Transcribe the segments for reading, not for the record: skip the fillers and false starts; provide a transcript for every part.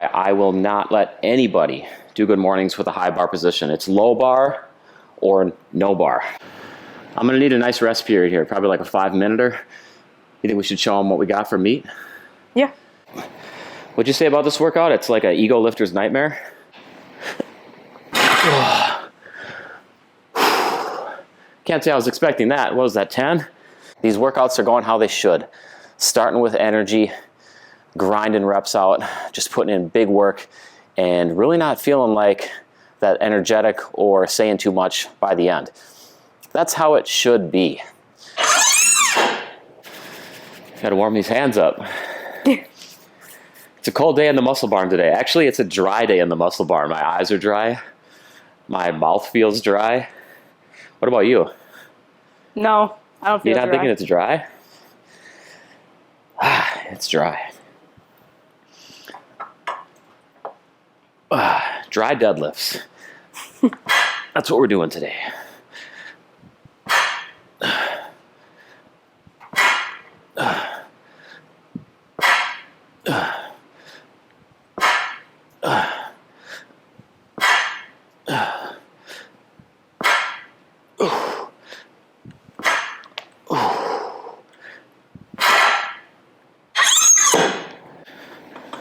I will not let anybody do good mornings with a high bar position. It's low bar or no bar. I'm gonna need a nice rest period here, probably like a 5-minute. You think we should show them what we got for meat? Yeah. What'd you say about this workout? It's like an ego lifter's nightmare. Can't say I was expecting that. What was that, 10? These workouts are going how they should. Starting with energy, grinding reps out, just putting in big work, and really not feeling like that energetic or saying too much by the end. That's how it should be. Gotta warm these hands up. It's a cold day in the muscle barn today. Actually, it's a dry day in the muscle barn. My eyes are dry. My mouth feels dry. What about you? No, I don't feel You're not dry. thinking it's dry? It's dry. Dry deadlifts. That's what we're doing today.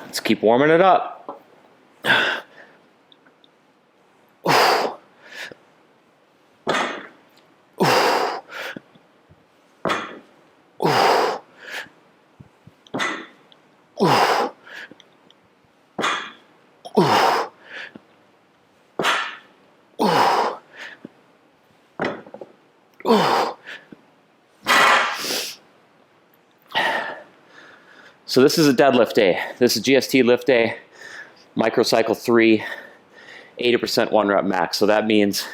Let's keep warming it up. So this is a deadlift day. This is GST lift day, Microcycle 3, 80% 1 rep max. So that means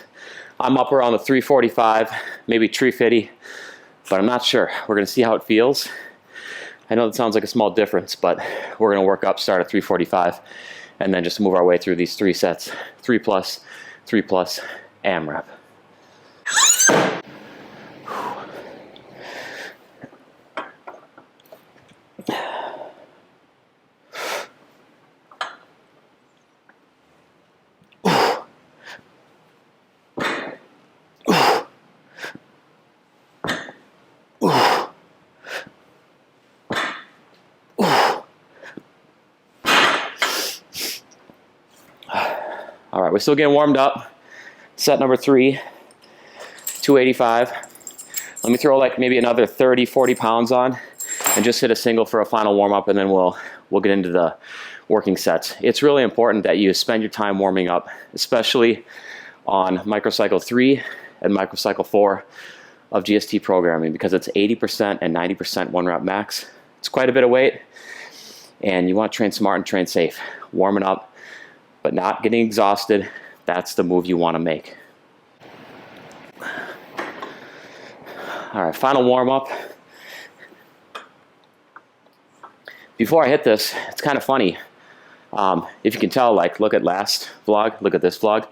I'm up around the 345, maybe 350, but I'm not sure. We're gonna see how it feels. I know that sounds like a small difference, but we're gonna work up, start at 345, and then just move our way through these 3 sets, 3 plus, 3 plus, AMRAP. All right, we're still getting warmed up. Set number 3, 285. Let me throw like maybe another 30, 40 pounds on and just hit a single for a final warm up, and then we'll get into the working sets. It's really important that you spend your time warming up, especially on Microcycle 3 and Microcycle 4 of GST programming, because it's 80% and 90% 1 rep max. It's quite a bit of weight, and you want to train smart and train safe. Warming up, but not getting exhausted. That's the move you want to make. All right, final warm up. Before I hit this, it's kind of funny. If you can tell, like, look at last vlog, look at this vlog,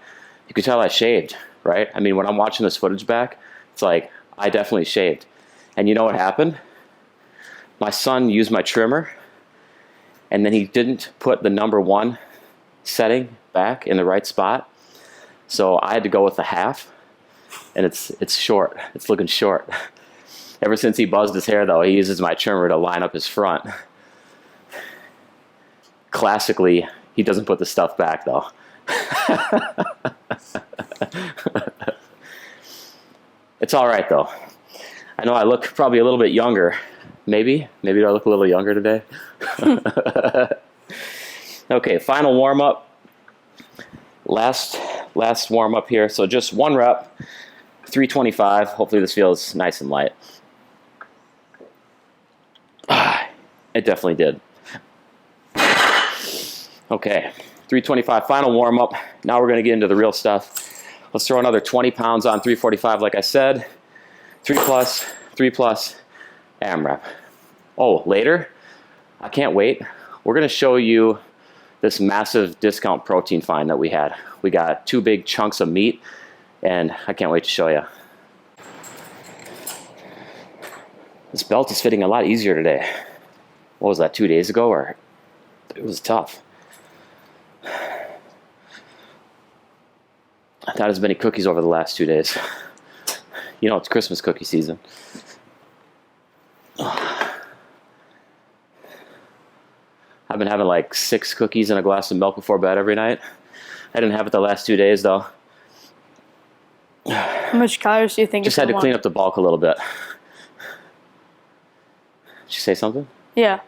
you can tell I shaved, right? I mean, when I'm watching this footage back, it's like, I definitely shaved. And you know what happened? My son used my trimmer, and then he didn't put the number 1 setting back in the right spot. So I had to go with the half, and it's short. It's looking short. Ever since he buzzed his hair, though, he uses my trimmer to line up his front. Classically, he doesn't put the stuff back, though. It's all right, though. I know I look probably a little bit younger. Maybe do I look a little younger today? Okay, final warm up. Last warm up here. So just 1 rep, 325. Hopefully this feels nice and light. It definitely did. Okay, 325, final warm up. Now we're gonna get into the real stuff. Let's throw another 20 pounds on 345, like I said. 3 plus, AMRAP. Oh, later, I can't wait. We're gonna show you this massive discount protein find that we had. We got 2 big chunks of meat, and I can't wait to show you. This belt is fitting a lot easier today. What was that, 2 days ago? Or it was tough. Not as many cookies over the last 2 days. You know, it's Christmas cookie season. I've been having like 6 cookies and a glass of milk before bed every night. I didn't have it the last 2 days though. How much calories do you think? Just had to clean up the bulk a little bit. Did you say something? Yeah.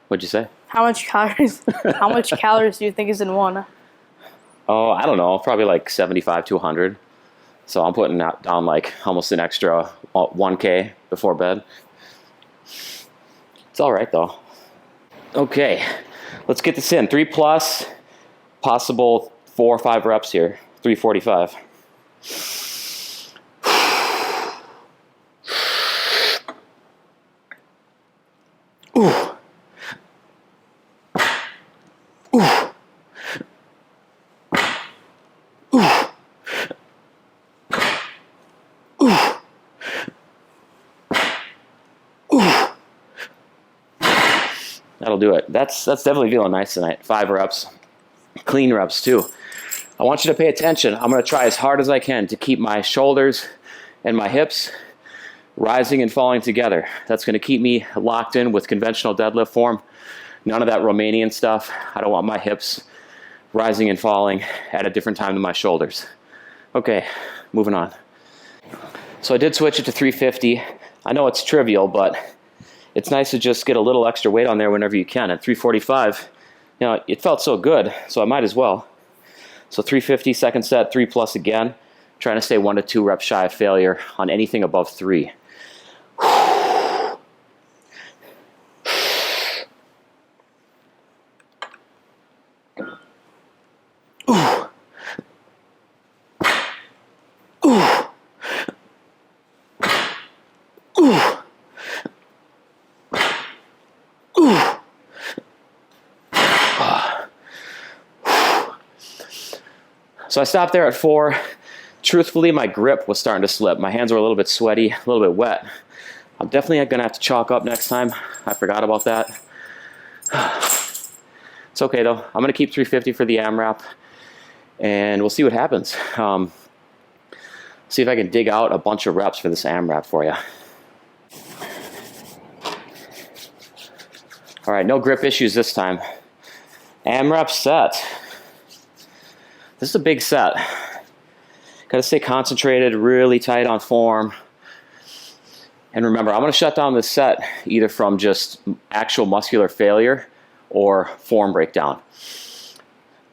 What'd you say? How much calories? How much calories do you think is in one? Oh, I don't know. Probably like 75 to 100. So I'm putting down like almost an extra 1K before bed. It's all right though. Okay, let's get this in. 3 plus, possible 4 or 5 reps here. 345. Ooh. Ooh. Ooh. Ooh. Ooh. That'll do it. That's definitely feeling nice tonight. 5 reps. Clean reps too. I want you to pay attention. I'm going to try as hard as I can to keep my shoulders and my hips rising and falling together. That's going to keep me locked in with conventional deadlift form. None of that Romanian stuff. I don't want my hips rising and falling at a different time than my shoulders. Okay, moving on. So I did switch it to 350. I know it's trivial, but it's nice to just get a little extra weight on there whenever you can. At 345, you know, it felt so good, so I might as well. So 350, second set, 3 plus again. Trying to stay 1 to 2 reps shy of failure on anything above 3. So I stopped there at 4. Truthfully, my grip was starting to slip. My hands were a little bit sweaty, a little bit wet. I'm definitely going to have to chalk up next time. I forgot about that. It's okay though. I'm going to keep 350 for the AMRAP, and we'll see what happens. See if I can dig out a bunch of reps for this AMRAP for you. All right, no grip issues this time. AMRAP set. This is a big set. Got to stay concentrated, really tight on form. And remember, I'm going to shut down this set either from just actual muscular failure or form breakdown.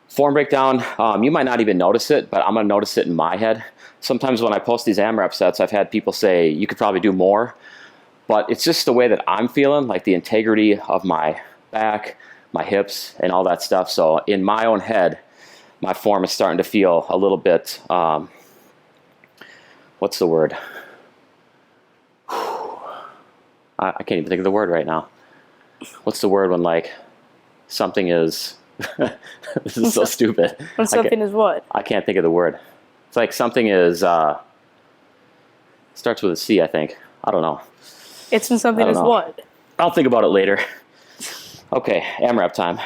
Form breakdown, you might not even notice it, but I'm going to notice it in my head. Sometimes when I post these AMRAP sets, I've had people say, you could probably do more. But it's just the way that I'm feeling, like the integrity of my back, my hips, and all that stuff. So in my own head, my form is starting to feel a little bit, what's the word? I can't even think of the word right now. What's the word when like something is, this is so stupid. When something is what? I can't think of the word. It's like something is, starts with a C, I think. I don't know. It's when something is what? I'll think about it later. Okay, AMRAP time.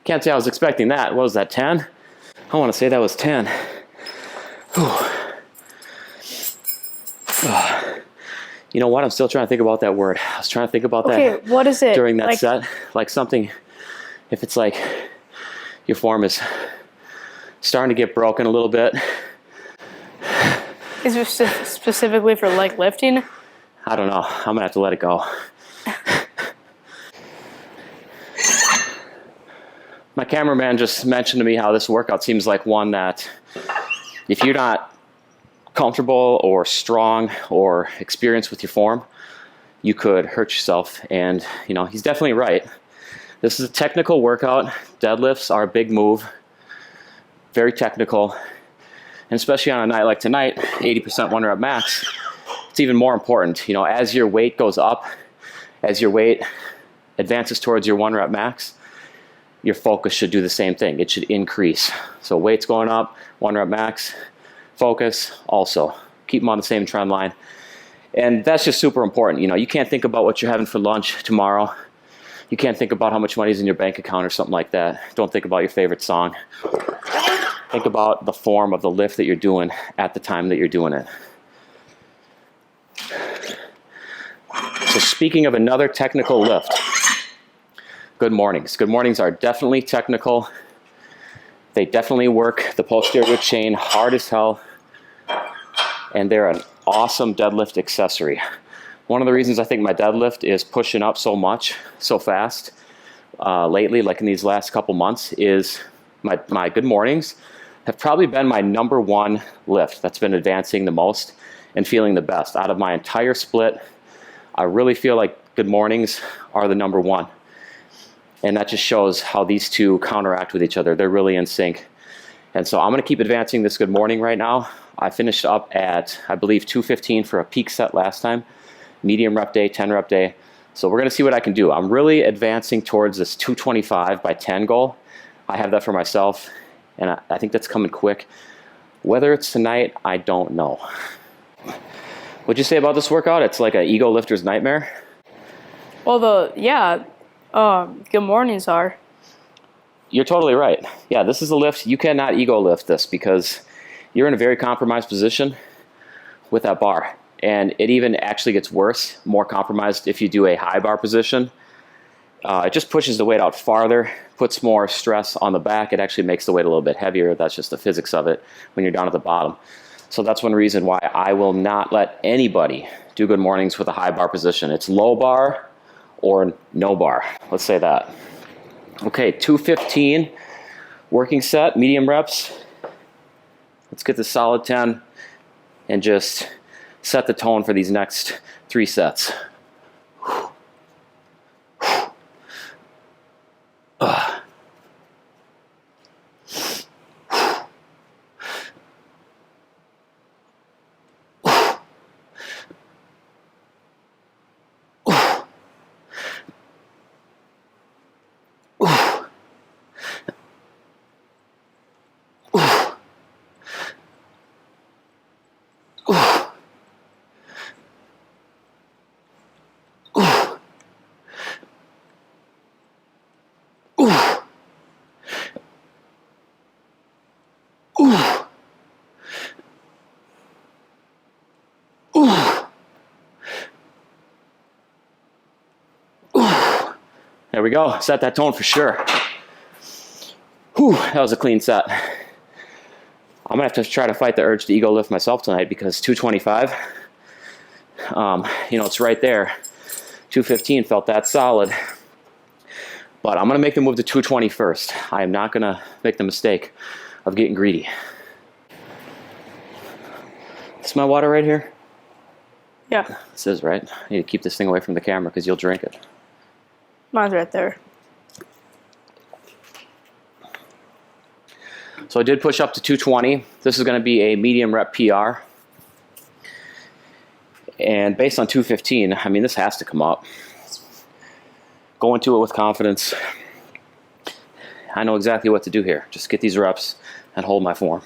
Can't say I was expecting that. What was that, 10? I want to say that was 10. You know what? I'm still trying to think about that word. I was trying to think about that. Okay, what is it? During that set. Like something, if it's like your form is starting to get broken a little bit. Is it specifically for like lifting? I don't know. I'm going to have to let it go. My cameraman just mentioned to me how this workout seems like one that if you're not comfortable or strong or experienced with your form, you could hurt yourself. And you know, he's definitely right. This is a technical workout. Deadlifts are a big move, very technical, and especially on a night like tonight, 80% 1 rep max, it's even more important. You know, as your weight goes up, as your weight advances towards your 1 rep max, your focus should do the same thing. It should increase. So weight's going up, 1 rep max, focus also. Keep them on the same trend line. And that's just super important. You know, you can't think about what you're having for lunch tomorrow. You can't think about how much money's in your bank account or something like that. Don't think about your favorite song. Think about the form of the lift that you're doing at the time that you're doing it. So speaking of another technical lift, good mornings. Good mornings are definitely technical. They definitely work the posterior chain hard as hell. And they're an awesome deadlift accessory. One of the reasons I think my deadlift is pushing up so much, so fast lately, like in these last couple months, is my good mornings have probably been my #1 lift that's been advancing the most and feeling the best. Out of my entire split, I really feel like good mornings are the #1. And that just shows how these two counteract with each other. They're really in sync. And so I'm gonna keep advancing this good morning right now. I finished up at, I believe, 215 for a peak set last time. Medium rep day, 10 rep day. So we're gonna see what I can do. I'm really advancing towards this 225 by 10 goal. I have that for myself, and I think that's coming quick. Whether it's tonight, I don't know. What'd you say about this workout? It's like an ego lifter's nightmare? Well, good mornings are. You're totally right. Yeah, this is a lift. You cannot ego lift this because you're in a very compromised position with that bar. And it even actually gets worse, more compromised if you do a high bar position. It just pushes the weight out farther, puts more stress on the back. It actually makes the weight a little bit heavier. That's just the physics of it when you're down at the bottom. So that's one reason why I will not let anybody do good mornings with a high bar position. It's low bar or no bar. Let's say that. Okay, 215, working set, medium reps. Let's get the solid 10 and just set the tone for these next 3 sets. There we go, set that tone for sure. Whew, that was a clean set. I'm gonna have to try to fight the urge to ego lift myself tonight because 225, you know, it's right there. 215 felt that solid. But I'm gonna make the move to 220 first. I am not gonna make the mistake of getting greedy. Is my water right here? Yeah, This is right. I need to keep this thing away from the camera because you'll drink it. mine's right there. So I did push up to 220. This is going to be a medium rep PR. And based on 215, I mean, this has to come up. Go into it with confidence. I know exactly what to do here. Just get these reps and hold my form.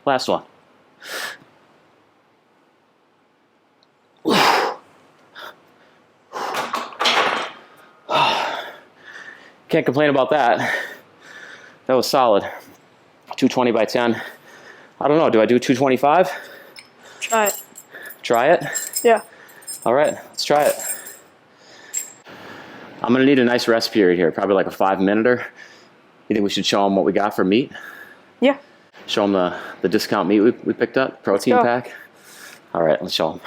Last one. Can't complain about that. That was solid. 220 by 10. I don't know, do I do 225? Try it. Try it? Yeah. All right, let's try it. I'm gonna need a nice rest period here, probably like a 5-minute. You think we should show them what we got for meat? Yeah. Show them the discount meat we picked up, protein pack. All right, let's show them.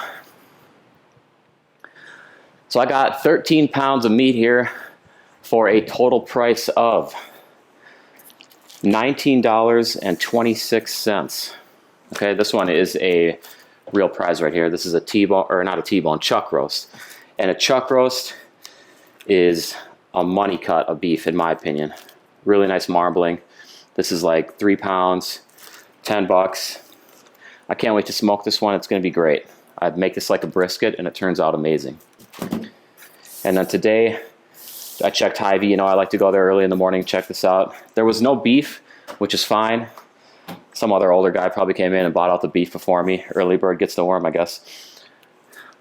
So I got 13 pounds of meat here for a total price of $19.26. Okay, this one is a real prize right here. This is a T-bone, or not a T-bone, chuck roast. And a chuck roast is a money cut of beef, in my opinion. Really nice marbling. This is like 3 pounds, 10 bucks. I can't wait to smoke this one. It's gonna be great. I'd make this like a brisket and it turns out amazing. And then today, I checked Hy-Vee. You know, I like to go there early in the morning, check this out. There was no beef, which is fine. Some other older guy probably came in and bought out the beef before me. Early bird gets the worm, I guess.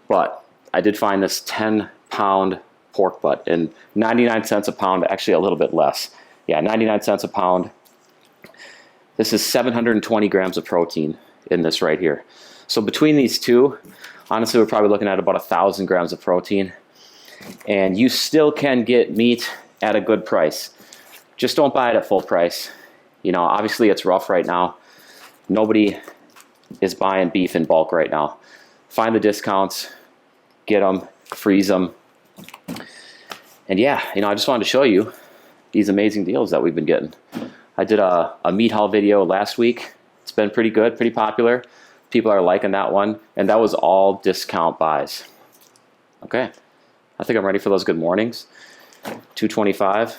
But I did find this 10-pound pork butt and 99 cents a pound, actually a little bit less. Yeah, 99 cents a pound. This is 720 grams of protein in this right here. So between these two, honestly, we're probably looking at about 1,000 grams of protein. And you still can get meat at a good price. Just don't buy it at full price. You know, obviously it's rough right now. Nobody is buying beef in bulk right now. Find the discounts, get them, freeze them. And yeah, you know, I just wanted to show you these amazing deals that we've been getting. I did a meat haul video last week. It's been pretty good, pretty popular. People are liking that one. And that was all discount buys. Okay. I think I'm ready for those good mornings. 225,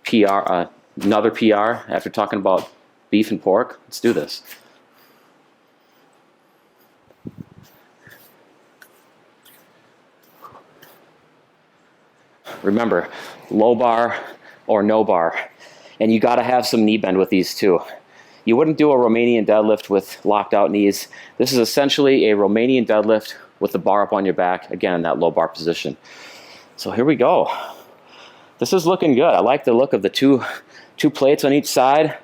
PR, another PR after talking about beef and pork. Let's do this. Remember, low bar or no bar. And you gotta have some knee bend with these too. You wouldn't do a Romanian deadlift with locked out knees. This is essentially a Romanian deadlift with the bar up on your back, again in that low bar position. So here we go. This is looking good. I like the look of the two plates on each side.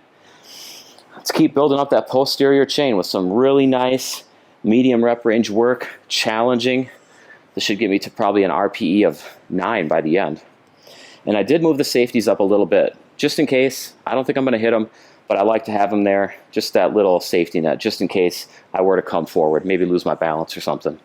Let's keep building up that posterior chain with some really nice medium rep range work, challenging. This should get me to probably an RPE of 9 by the end. And I did move the safeties up a little bit, just in case. I don't think I'm gonna hit them, but I like to have them there, just that little safety net, just in case I were to come forward, maybe lose my balance or something.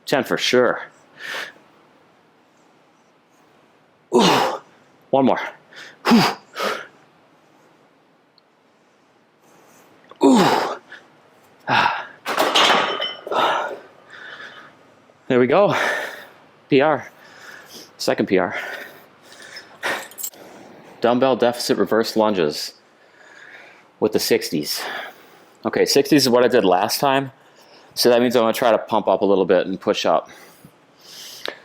Ten for sure. One more. There we go. PR. Second PR. Dumbbell deficit reverse lunges with the 60s. Okay, 60s is what I did last time. So that means I'm going to try to pump up a little bit and push up.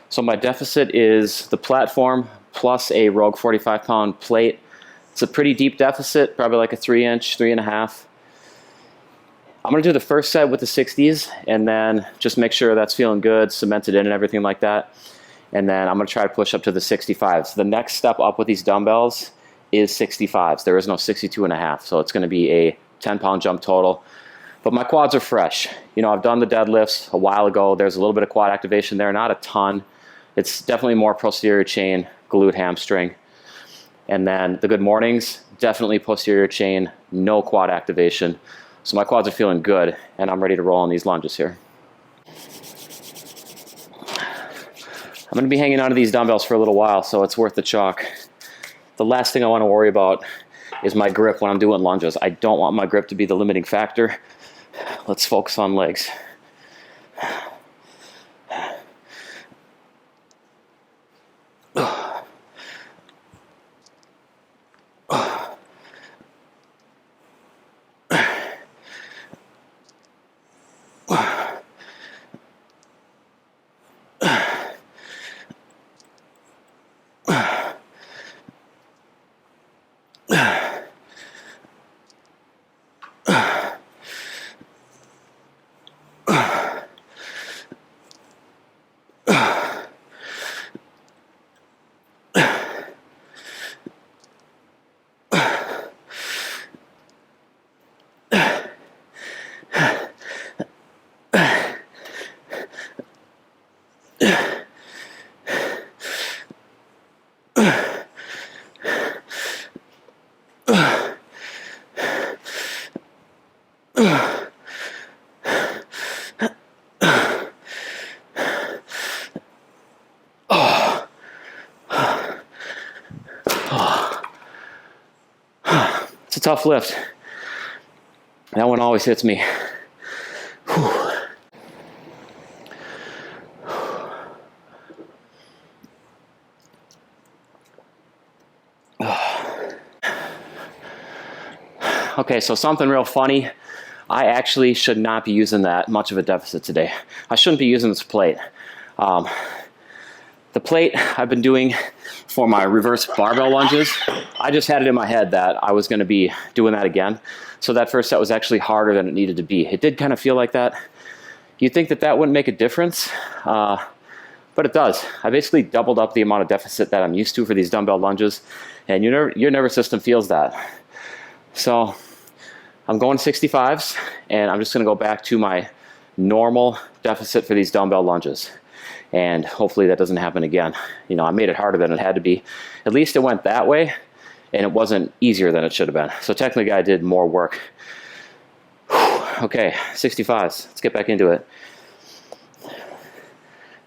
So my deficit is the platform plus a Rogue 45-pound plate. It's a pretty deep deficit, probably like a 3-inch, 3.5. I'm going to do the first set with the 60s and then just make sure that's feeling good, cemented in and everything like that. And then I'm going to try to push up to the 65s. The next step up with these dumbbells is 65s. There is no 62.5, so it's going to be a 10-pound jump total. But my quads are fresh. You know, I've done the deadlifts a while ago. There's a little bit of quad activation there, not a ton. It's definitely more posterior chain, glute, hamstring. And then the good mornings, definitely posterior chain, no quad activation. So my quads are feeling good, and I'm ready to roll on these lunges here. I'm gonna be hanging onto these dumbbells for a little while, so it's worth the chalk. The last thing I wanna worry about is my grip when I'm doing lunges. I don't want my grip to be the limiting factor. Let's focus on legs. It's a tough lift. That one always hits me. Whew. Okay, so something real funny. I actually should not be using that much of a deficit today. I shouldn't be using this plate. The plate I've been doing for my reverse barbell lunges, I just had it in my head that I was gonna be doing that again. So that first set was actually harder than it needed to be. It did kind of feel like that. You'd think that that wouldn't make a difference, but it does. I basically doubled up the amount of deficit that I'm used to for these dumbbell lunges, and your nervous system feels that. So I'm going 65s, and I'm just gonna go back to my normal deficit for these dumbbell lunges. And hopefully that doesn't happen again. You know, I made it harder than it had to be. At least it went that way, and it wasn't easier than it should have been. So technically I did more work. Okay, 65s, let's get back into it.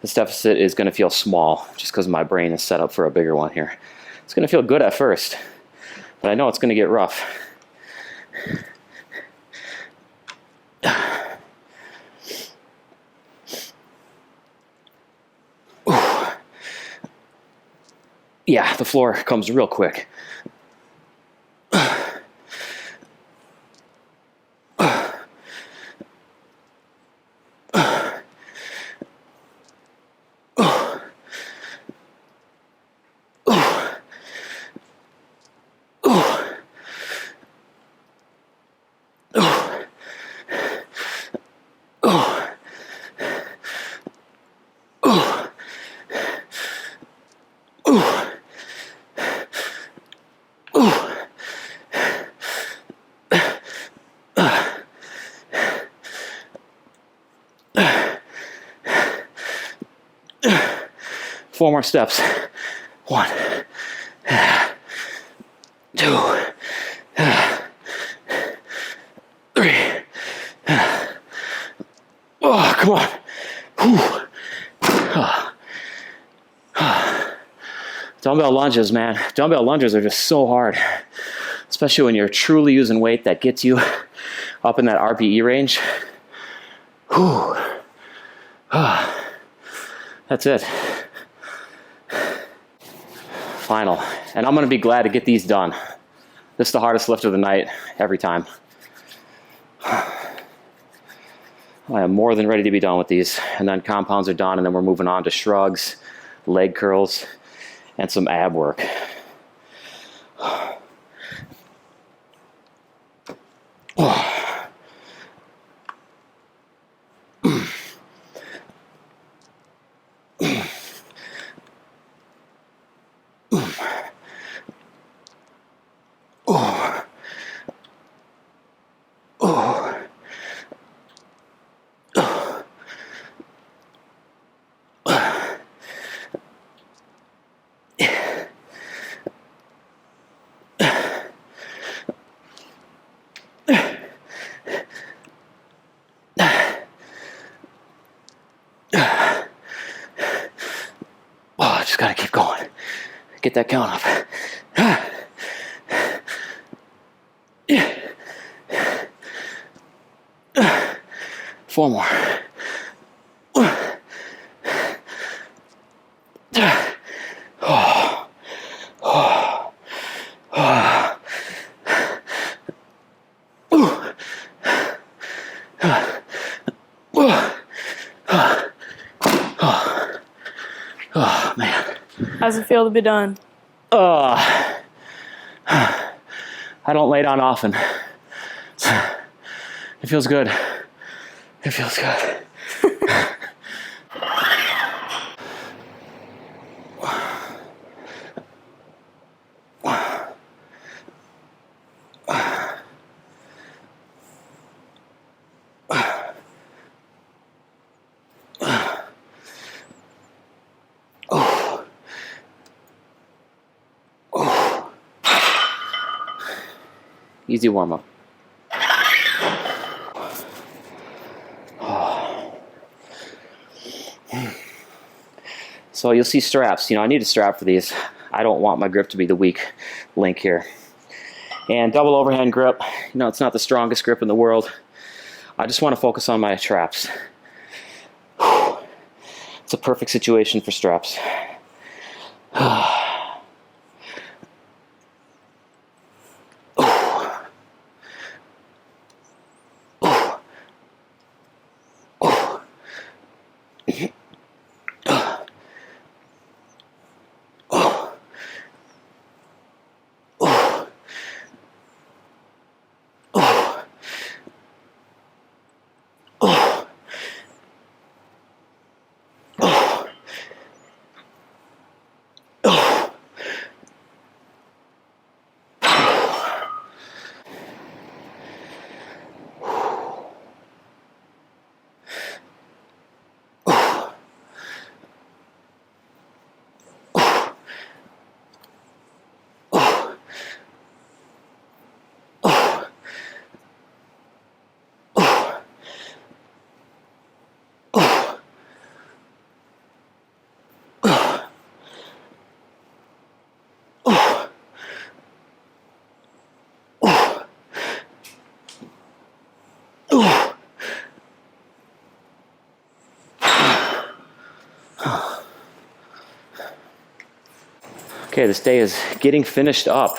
This deficit is gonna feel small, just because my brain is set up for a bigger one here. It's gonna feel good at first, but I know it's gonna get rough. Yeah, the floor comes real quick. Four more steps. 1, 2, 3. Oh, come on. Dumbbell lunges, man. Dumbbell lunges are just so hard, especially when you're truly using weight that gets you up in that RPE range. That's it. Final. And I'm gonna be glad to get these done. This is the hardest lift of the night, every time. I am more than ready to be done with these. And then compounds are done, and then we're moving on to shrugs, leg curls, and some ab work. Get that count up. 4 more. Oh, man. How's it feel to be done? I don't lay down often. It feels good. It feels good. Easy warm up. So you'll see straps. I need a strap for these. I don't want my grip to be the weak link here. And double overhand grip. It's not the strongest grip in the world. I just want to focus on my traps. It's a perfect situation for straps. Okay, this day is getting finished up,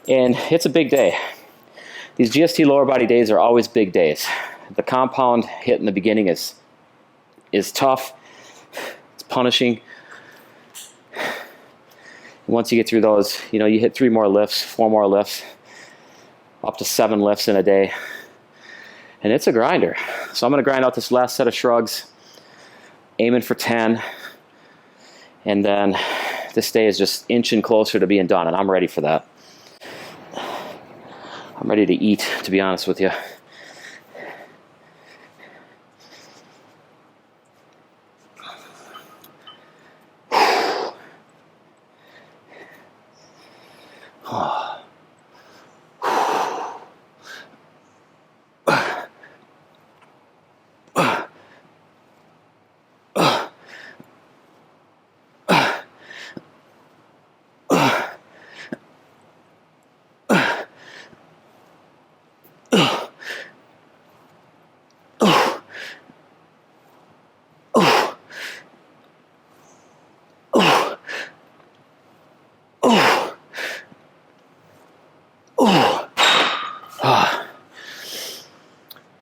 and it's a big day. These GST lower body days are always big days. The compound hit in the beginning is tough. It's punishing. Once you get through those, you hit 3 more lifts, 4 more lifts, up to 7 lifts in a day, and it's a grinder. So I'm going to grind out this last set of shrugs, aiming for 10, and then this day is just inching closer to being done, and I'm ready for that. I'm ready to eat, to be honest with you.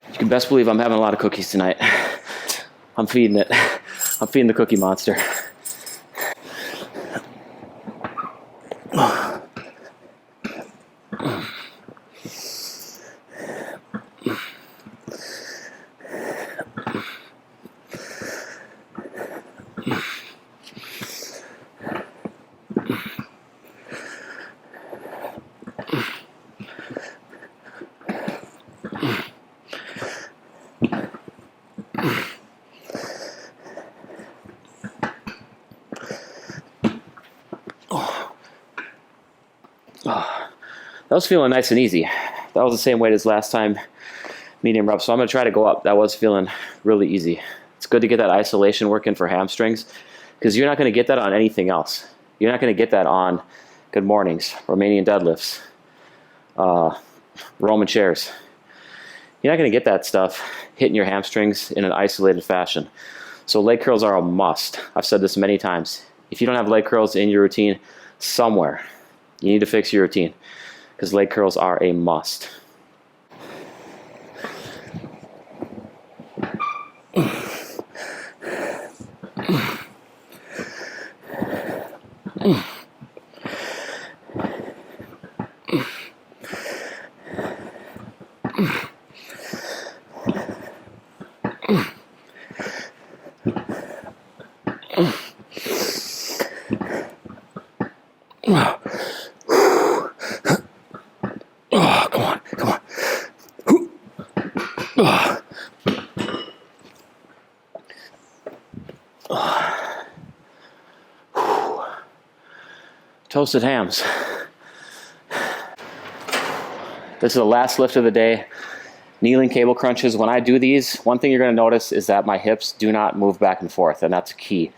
You can best believe I'm having a lot of cookies tonight. I'm feeding it. I'm feeding the cookie monster. That was feeling nice and easy. That was the same weight as last time, medium reps. So I'm going to try to go up. That was feeling really easy. It's good to get that isolation working for hamstrings because you're not going to get that on anything else. You're not going to get that on good mornings, Romanian deadlifts, Roman chairs. You're not going to get that stuff hitting your hamstrings in an isolated fashion. So leg curls are a must. I've said this many times. If you don't have leg curls in your routine somewhere, you need to fix your routine because leg curls are a must. Toasted hams. This is the last lift of the day. Kneeling cable crunches. When I do these, one thing you're going to notice is that my hips do not move back and forth, and that's key.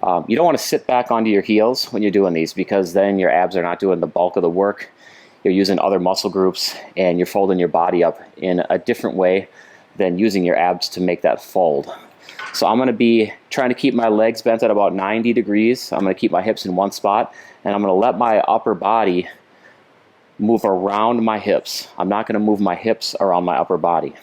You don't want to sit back onto your heels when you're doing these because then your abs are not doing the bulk of the work. You're using other muscle groups and you're folding your body up in a different way than using your abs to make that fold. So I'm going to be trying to keep my legs bent at about 90 degrees. I'm going to keep my hips in one spot, and I'm going to let my upper body move around my hips. I'm not going to move my hips around my upper body.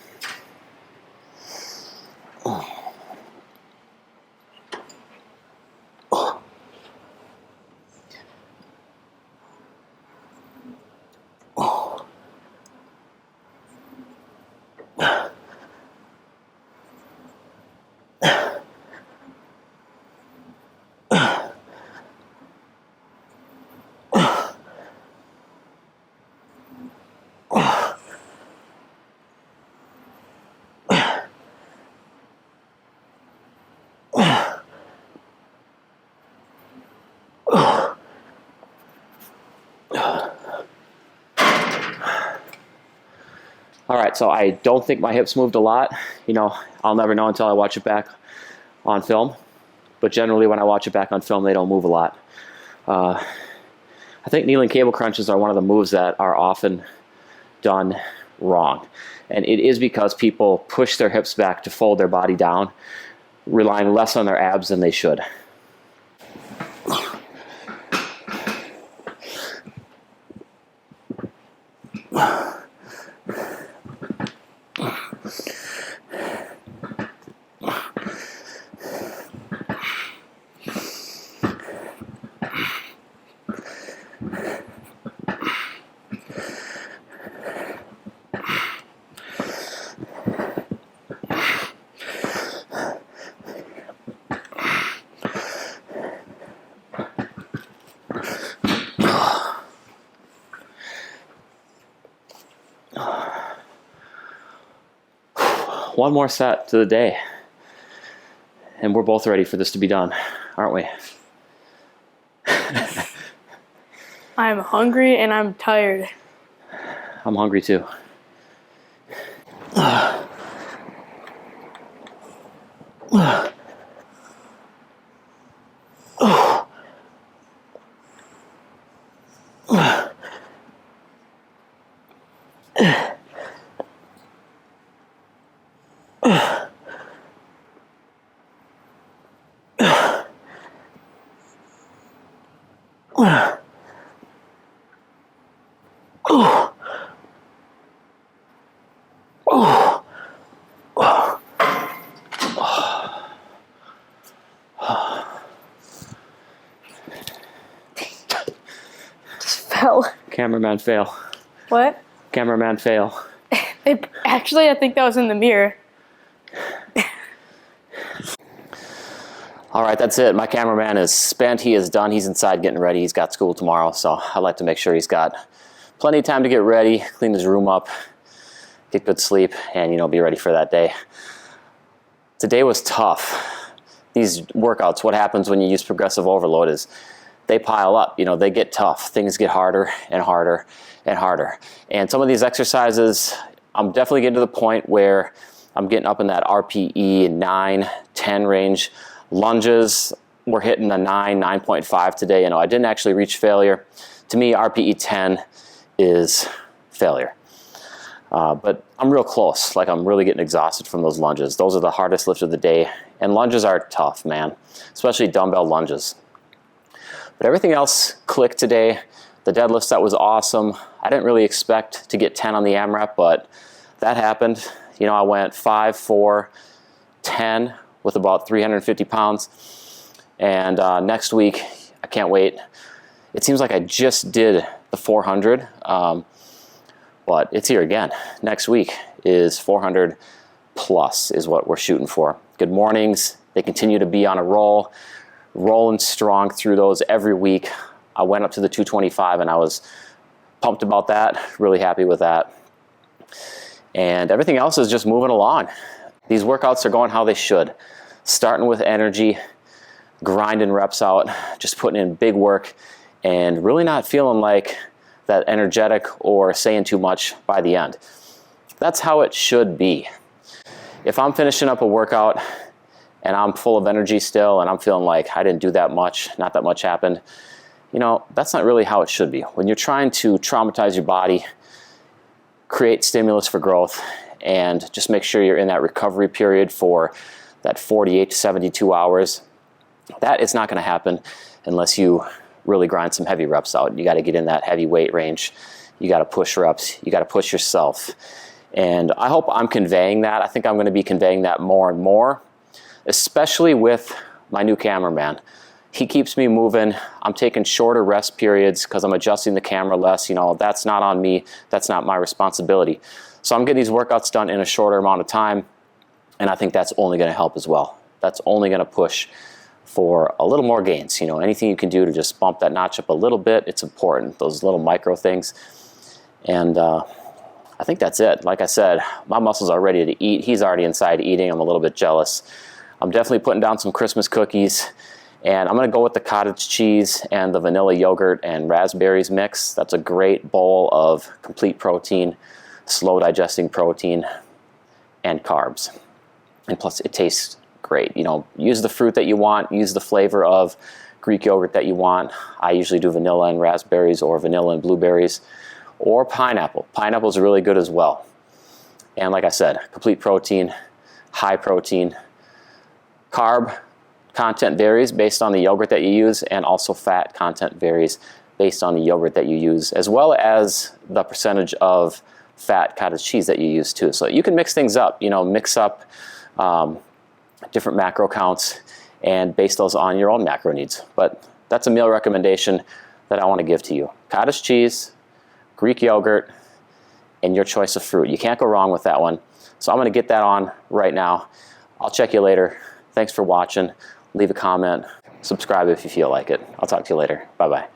All right, so I don't think my hips moved a lot. You know, I'll never know until I watch it back on film. But generally, when I watch it back on film, they don't move a lot. I think kneeling cable crunches are one of the moves that are often done wrong. And it is because people push their hips back to fold their body down, relying less on their abs than they should. One more set to the day, and we're both ready for this to be done, aren't we? I'm hungry and I'm tired. I'm hungry too. Fell. Cameraman fail. What? Cameraman fail. Actually, I think that was in the mirror. All right, that's it. My cameraman is spent. He is done. He's inside getting ready. He's got school tomorrow, so I like to make sure he's got plenty of time to get ready, clean his room up, get good sleep, and, you know, be ready for that day. Today was tough. These workouts, what happens when you use progressive overload is they pile up. You know, they get tough. Things get harder and harder and harder. And some of these exercises, I'm definitely getting to the point where I'm getting up in that RPE 9, 10 range. Lunges, we're hitting a 9.5 today. You know, I didn't actually reach failure. To me, RPE 10 is failure. But I'm real close. Like, I'm really getting exhausted from those lunges. Those are the hardest lifts of the day. And lunges are tough, man, especially dumbbell lunges. But everything else clicked today. The deadlifts, that was awesome. I didn't really expect to get 10 on the AMRAP, but that happened. You know, I went 5, 4, 10 with about 350 pounds. And next week, I can't wait. It seems like I just did the 400, but it's here again. Next week is 400 plus is what we're shooting for. Good mornings. They continue to be on a roll, rolling strong through those every week. I went up to the 225 and I was pumped about that, really happy with that. And everything else is just moving along. These workouts are going how they should. Starting with energy, grinding reps out, just putting in big work, and really not feeling like that energetic or saying too much by the end. That's how it should be. If I'm finishing up a workout and I'm full of energy still and I'm feeling like I didn't do that much, not that much happened, you know, that's not really how it should be. When you're trying to traumatize your body, create stimulus for growth, and just make sure you're in that recovery period for that 48 to 72 hours, that is not going to happen unless you really grind some heavy reps out. You got to get in that heavy weight range. You got to push reps. You got to push yourself. And I hope I'm conveying that. I think I'm going to be conveying that more and more, especially with my new cameraman. He keeps me moving. I'm taking shorter rest periods because I'm adjusting the camera less. You know, that's not on me. That's not my responsibility. So I'm getting these workouts done in a shorter amount of time, and I think that's only going to help as well. That's only going to push for a little more gains. You know, anything you can do to just bump that notch up a little bit, it's important. Those little micro things. And I think that's it. Like I said, my muscles are ready to eat. He's already inside eating. I'm a little bit jealous. I'm definitely putting down some Christmas cookies. And I'm going to go with the cottage cheese and the vanilla yogurt and raspberries mix. That's a great bowl of complete protein, slow digesting protein, and carbs. And plus, it tastes great. You know, use the fruit that you want, use the flavor of Greek yogurt that you want. I usually do vanilla and raspberries, or vanilla and blueberries, or pineapple. Pineapple is really good as well. And like I said, complete protein, high protein. Carb content varies based on the yogurt that you use, and also fat content varies based on the yogurt that you use, as well as the percentage of fat cottage cheese that you use too. So you can mix things up, you know, mix up different macro counts and base those on your own macro needs. But that's a meal recommendation that I want to give to you. Cottage cheese, Greek yogurt, and your choice of fruit. You can't go wrong with that one. So I'm going to get that on right now. I'll check you later. Thanks for watching. Leave a comment, subscribe if you feel like it. I'll talk to you later. Bye-bye.